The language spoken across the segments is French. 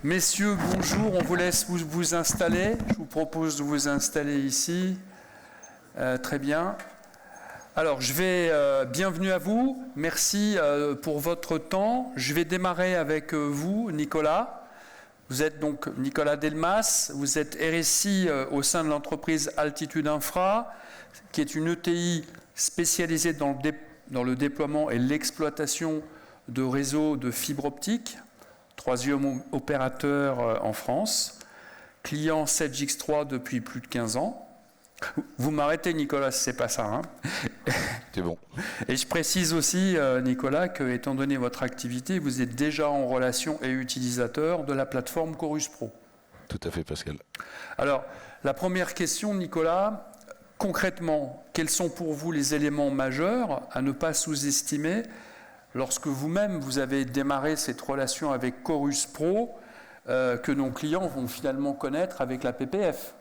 Messieurs, bonjour, on vous laisse vous installer. Je vous propose de vous installer ici. Très bien. Alors, bienvenue à vous. Merci pour votre temps. Je vais démarrer avec vous, Nicolas. Vous êtes donc Nicolas Delmas. Vous êtes RSI au sein de l'entreprise Altitude Infra, qui est une ETI spécialisée dans le déploiement et l'exploitation de réseaux de fibre optique. Troisième opérateur en France, client 7X3 depuis plus de 15 ans. Vous m'arrêtez, Nicolas, si c'est pas ça. Hein. C'est bon. Et je précise aussi, Nicolas, que étant donné votre activité, vous êtes déjà en relation et utilisateur de la plateforme Chorus Pro. Tout à fait, Pascal. Alors, la première question, Nicolas, concrètement, quels sont pour vous les éléments majeurs à ne pas sous-estimer lorsque vous-même, vous avez démarré cette relation avec Chorus Pro, que nos clients vont finalement connaître avec la PPF?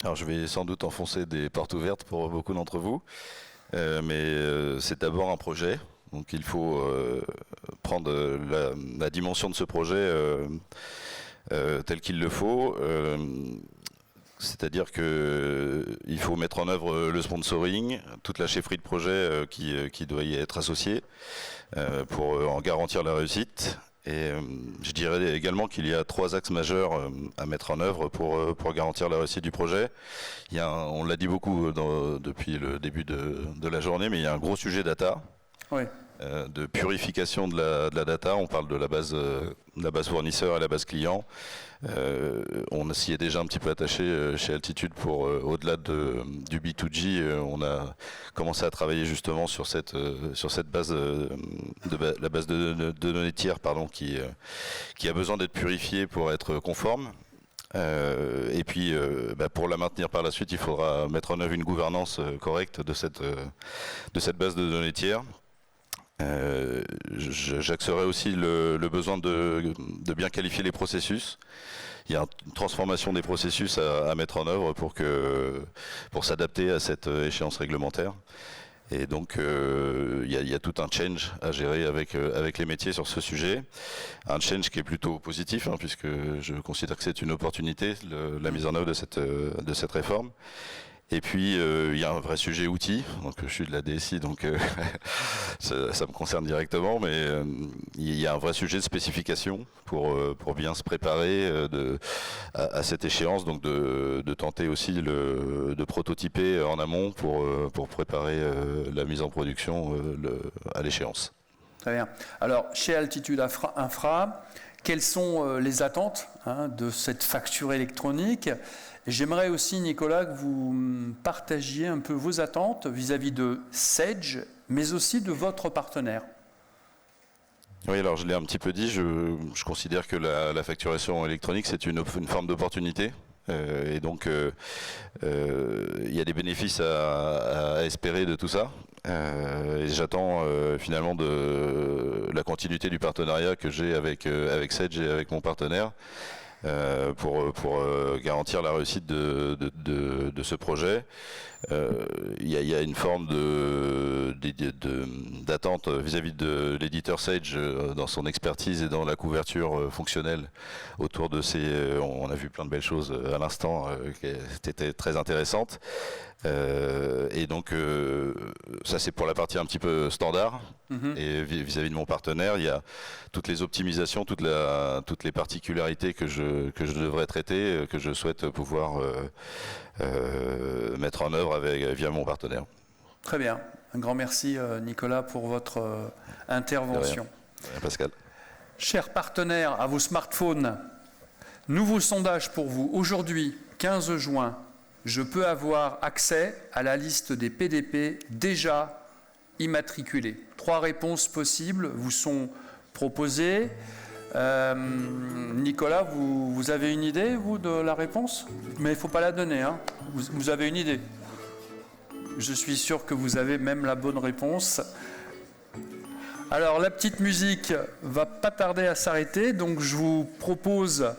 Alors, je vais sans doute enfoncer des portes ouvertes pour beaucoup d'entre vous, mais c'est d'abord un projet. Donc, il faut prendre la dimension de ce projet tel qu'il le faut. C'est-à-dire qu'il faut mettre en œuvre le sponsoring, toute la chefferie de projet qui doit y être associée pour en garantir la réussite. Et je dirais également qu'il y a 3 axes majeurs à mettre en œuvre pour garantir la réussite du projet. On l'a dit beaucoup depuis le début de la journée, mais il y a un gros sujet data. Oui. De purification de la data. On parle de la base fournisseur et la base client. On s'y est déjà un petit peu attaché chez Altitude pour au-delà du B2G. On a commencé à travailler justement sur cette base la base de données tiers, qui a besoin d'être purifiée pour être conforme. Et puis, pour la maintenir par la suite, il faudra mettre en œuvre une gouvernance correcte de cette base de données tiers. J'axerai aussi le besoin de bien qualifier les processus. Il y a une transformation des processus à mettre en œuvre pour s'adapter à cette échéance réglementaire. Et donc, il y a tout un change à gérer avec les métiers sur ce sujet. Un change qui est plutôt positif, puisque je considère que c'est une opportunité, la mise en œuvre de cette réforme. Et puis, il y a un vrai sujet outils. Donc, je suis de la DSI, donc ça me concerne directement. Mais il y a un vrai sujet de spécification pour bien se préparer à cette échéance. Donc, de tenter aussi de prototyper en amont pour préparer la mise en production à l'échéance. Très bien. Alors, chez Altitude Infra, quelles sont les attentes de cette facture électronique ? J'aimerais aussi, Nicolas, que vous partagiez un peu vos attentes vis-à-vis de Sage, mais aussi de votre partenaire. Oui, alors je l'ai un petit peu dit, je considère que la facturation électronique, c'est une forme d'opportunité. Et donc, il y a des bénéfices à espérer de tout ça. Et j'attends finalement de la continuité du partenariat que j'ai avec Sage et avec mon partenaire. Pour garantir la réussite de ce projet. Il y a une forme d'attente vis-à-vis de l'éditeur Sage dans son expertise et dans la couverture fonctionnelle autour de on a vu plein de belles choses à l'instant qui étaient très intéressantes. Et donc ça c'est pour la partie un petit peu standard. Et vis-à-vis de mon partenaire, il y a toutes les optimisations, toutes les particularités que je devrais traiter, que je souhaite pouvoir mettre en œuvre via mon partenaire. Très bien. Un grand merci Nicolas pour votre intervention. De rien, Pascal. Chers partenaires, à vos smartphones, nouveau sondage pour vous. Aujourd'hui, 15 juin, je peux avoir accès à la liste des PDP déjà immatriculés. 3 réponses possibles vous sont proposées. Nicolas, vous avez une idée, vous, de la réponse? Mais il ne faut pas la donner, vous avez une idée? Je suis sûr que vous avez même la bonne réponse. Alors, la petite musique va pas tarder à s'arrêter, donc je vous propose...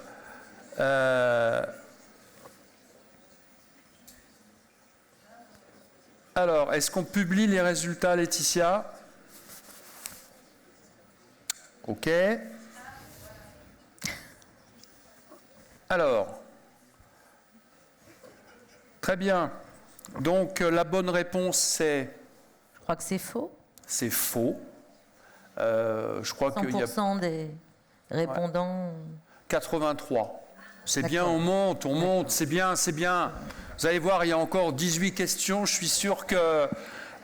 Alors, est-ce qu'on publie les résultats, Laetitia? Ok. Alors, très bien. Donc, la bonne réponse, c'est... Je crois que c'est faux. C'est faux. Je crois qu'il y a 100% des répondants... 83. C'est D'accord. bien, on monte, c'est bien, c'est bien. Vous allez voir, il y a encore 18 questions. Je suis sûr que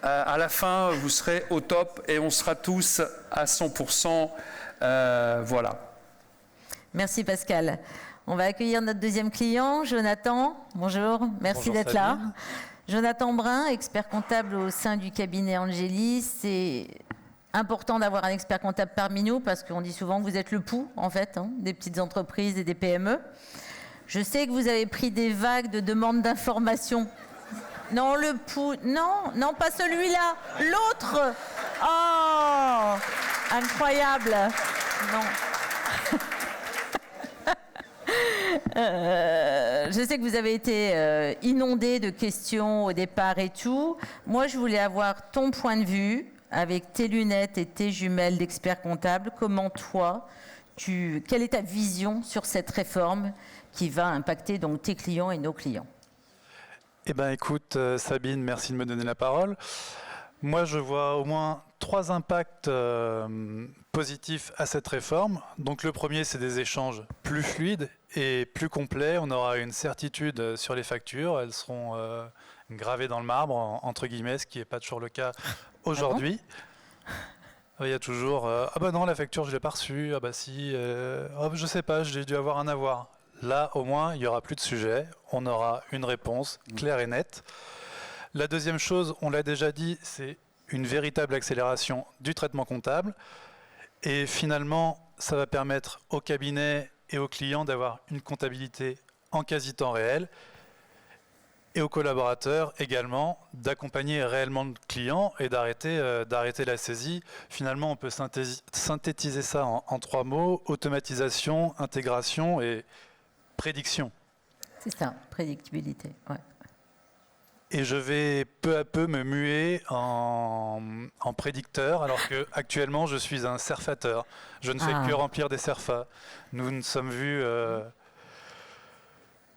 à la fin, vous serez au top et on sera tous à 100%. Voilà. Merci Pascal. On va accueillir notre deuxième client, Jonathan. Bonjour, merci d'être là. Jonathan Brun, expert comptable au sein du cabinet Angélis. C'est important d'avoir un expert comptable parmi nous parce qu'on dit souvent que vous êtes le pouls, en fait, des petites entreprises et des PME. Je sais que vous avez pris des vagues de demandes d'informations. Non, le pouls, non, pas celui-là, l'autre. Oh, incroyable. Non. Je sais que vous avez été inondé de questions au départ et tout. Moi, je voulais avoir ton point de vue avec tes lunettes et tes jumelles d'expert comptable. Comment toi, quelle est ta vision sur cette réforme qui va impacter donc tes clients et nos clients? Eh bien, écoute, Sabine, merci de me donner la parole. Moi, je vois au moins 3 impacts positifs à cette réforme. Donc, le premier, c'est des échanges plus fluides et plus complets. On aura une certitude sur les factures. Elles seront gravées dans le marbre, entre guillemets, ce qui n'est pas toujours le cas aujourd'hui. Ah bon. Il y a toujours ah bah non, la facture, je ne l'ai pas reçue. Ah bah si, oh, je ne sais pas, j'ai dû avoir un avoir. Là, au moins, il n'y aura plus de sujet. On aura une réponse claire et nette. La deuxième chose, on l'a déjà dit, c'est une véritable accélération du traitement comptable. Et finalement, ça va permettre aux cabinets et aux clients d'avoir une comptabilité en quasi-temps réel. Et aux collaborateurs également d'accompagner réellement le client et d'arrêter la saisie. Finalement, on peut synthétiser ça en 3 mots: automatisation, intégration et prédiction. C'est ça, prédictibilité. Ouais. Et je vais peu à peu me muer en prédicteur, alors qu'actuellement, je suis un serfateur. Je ne fais que remplir des serfas. Nous ne sommes vus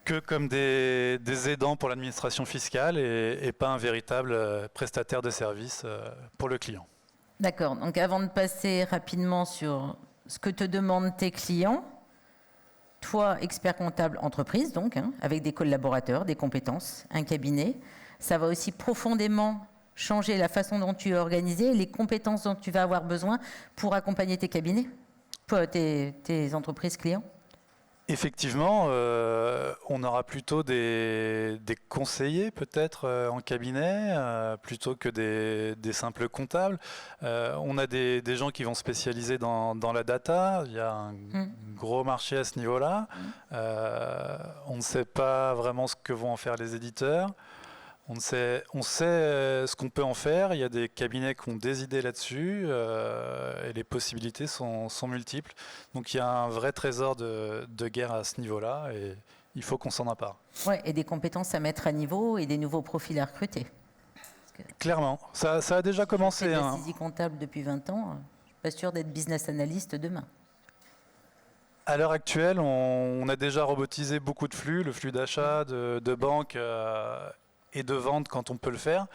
que comme des aidants pour l'administration fiscale et pas un véritable prestataire de service pour le client. D'accord. Donc, avant de passer rapidement sur ce que te demandent tes clients, toi, expert comptable entreprise, donc, avec des collaborateurs, des compétences, un cabinet, ça va aussi profondément changer la façon dont tu es organisé, les compétences dont tu vas avoir besoin pour accompagner tes cabinets, tes entreprises clients. Effectivement, on aura plutôt des conseillers peut-être en cabinet, plutôt que des simples comptables. On a des gens qui vont spécialiser dans la data. Il y a un gros marché à ce niveau-là. On ne sait pas vraiment ce que vont en faire les éditeurs. On sait ce qu'on peut en faire. Il y a des cabinets qui ont des idées là-dessus et les possibilités sont multiples. Donc il y a un vrai trésor de guerre à ce niveau-là et il faut qu'on s'en empare. Ouais, et des compétences à mettre à niveau et des nouveaux profils à recruter. Clairement, ça a déjà commencé. Je fais de la saisie comptable depuis 20 ans. Je ne suis pas sûr d'être business analyst demain. À l'heure actuelle, on a déjà robotisé beaucoup de flux, le flux d'achat, de banque et de vente quand on peut le faire.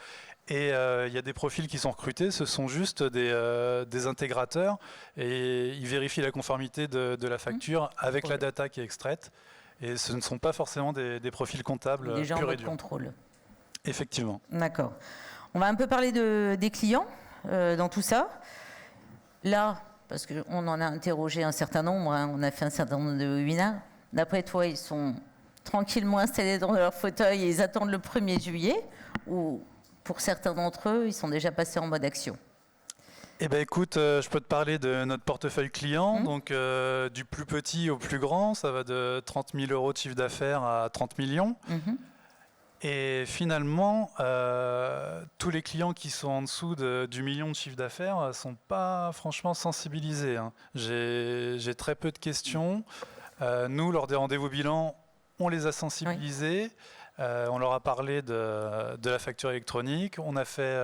Et il y a des profils qui sont recrutés, ce sont juste des intégrateurs et ils vérifient la conformité de la facture avec la data qui est extraite. Et ce ne sont pas forcément des profils comptables des gens purs en et mode durs. contrôle. Effectivement. D'accord. On va un peu parler des clients dans tout ça. Là, parce qu'on en a interrogé un certain nombre, on a fait un certain nombre de webinaires. D'après toi, ils sont tranquillement installés dans leur fauteuil et ils attendent le 1er juillet, ou pour certains d'entre eux, ils sont déjà passés en mode action? Eh bien écoute, je peux te parler de notre portefeuille client, donc du plus petit au plus grand, ça va de 30 000 € de chiffre d'affaires à 30 millions. Et finalement, tous les clients qui sont en dessous du million de chiffre d'affaires ne sont pas franchement sensibilisés. J'ai très peu de questions. Nous, lors des rendez-vous bilan, on les a sensibilisés. On leur a parlé de la facture électronique. On a fait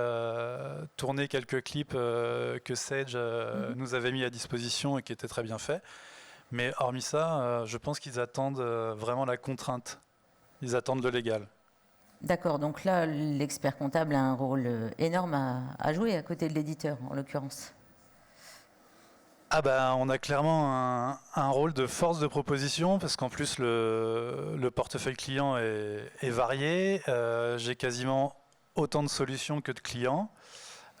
tourner quelques clips que Sage nous avait mis à disposition et qui étaient très bien faits. Mais hormis ça, je pense qu'ils attendent vraiment la contrainte. Ils attendent le légal. D'accord, donc là, l'expert comptable a un rôle énorme à jouer à côté de l'éditeur, en l'occurrence. Ah bah, on a clairement un rôle de force de proposition, parce qu'en plus, le portefeuille client est varié. J'ai quasiment autant de solutions que de clients.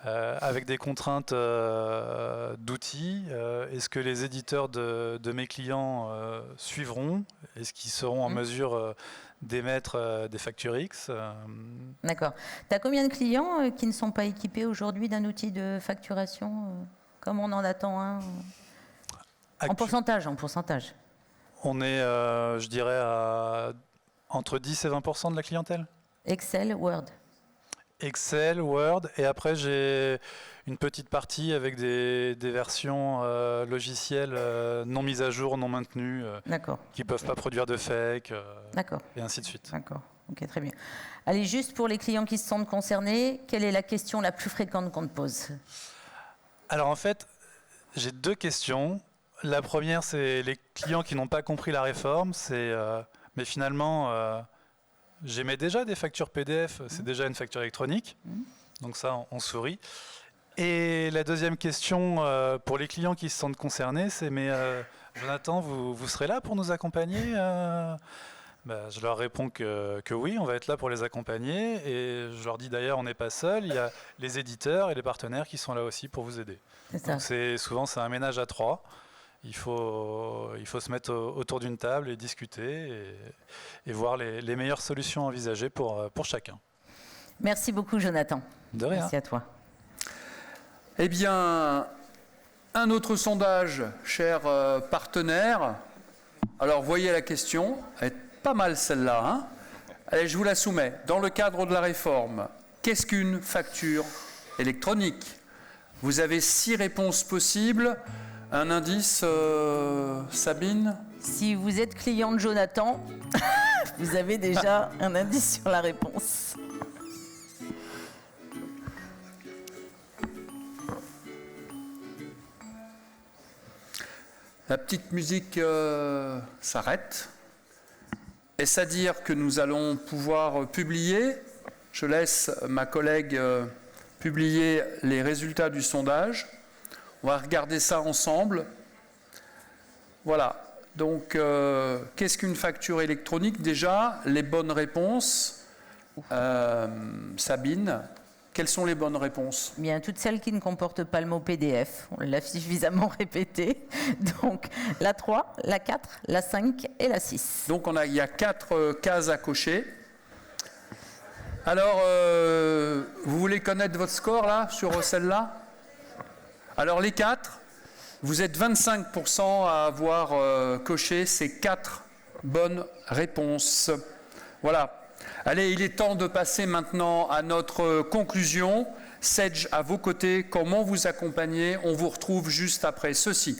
Avec des contraintes d'outils. Est-ce que les éditeurs de mes clients suivront? Est-ce qu'ils seront en mesure d'émettre des factures X? D'accord. Tu as combien de clients qui ne sont pas équipés aujourd'hui d'un outil de facturation comme on en attend un en pourcentage, On est, je dirais, à entre 10 et 20% de la clientèle. Excel, Word. Excel, Word, et après j'ai une petite partie avec des versions logicielles non mises à jour, non maintenues, qui ne peuvent pas produire de fake, et ainsi de suite. D'accord, ok, très bien. Allez, juste pour les clients qui se sentent concernés, quelle est la question la plus fréquente qu'on te pose? Alors en fait, j'ai deux questions. La première, c'est les clients qui n'ont pas compris la réforme, mais finalement... j'émets déjà des factures PDF, c'est déjà une facture électronique, donc ça, on sourit. Et la deuxième question, pour les clients qui se sentent concernés, c'est « Mais Jonathan, vous serez là pour nous accompagner ?» Je leur réponds que oui, on va être là pour les accompagner. Et je leur dis d'ailleurs, on n'est pas seul, il y a les éditeurs et les partenaires qui sont là aussi pour vous aider. Donc souvent, c'est un ménage à trois. Il faut se mettre autour d'une table et discuter et voir les meilleures solutions envisagées pour chacun. Merci beaucoup, Jonathan. De rien. Merci à toi. Eh bien, un autre sondage, chers partenaires. Alors, voyez la question, elle est pas mal celle-là. Hein? Allez, je vous la soumets. Dans le cadre de la réforme, qu'est-ce qu'une facture électronique? Vous avez 6 réponses possibles. Un indice, Sabine? Si vous êtes client de Jonathan, vous avez déjà un indice sur la réponse. La petite musique s'arrête. Est-ce à dire que nous allons pouvoir publier? Je laisse ma collègue publier les résultats du sondage. On va regarder ça ensemble. Voilà. Donc, qu'est-ce qu'une facture électronique? Déjà, les bonnes réponses. Sabine, quelles sont les bonnes réponses? Bien, toutes celles qui ne comportent pas le mot PDF. On l'a suffisamment répété. Donc, la 3, la 4, la 5 et la 6. Donc, il y a 4 cases à cocher. Alors, vous voulez connaître votre score, là, sur celle-là? Alors, les 4, vous êtes 25% à avoir coché ces 4 bonnes réponses. Voilà. Allez, il est temps de passer maintenant à notre conclusion. Sedge, à vos côtés, comment vous accompagner? On vous retrouve juste après ceci.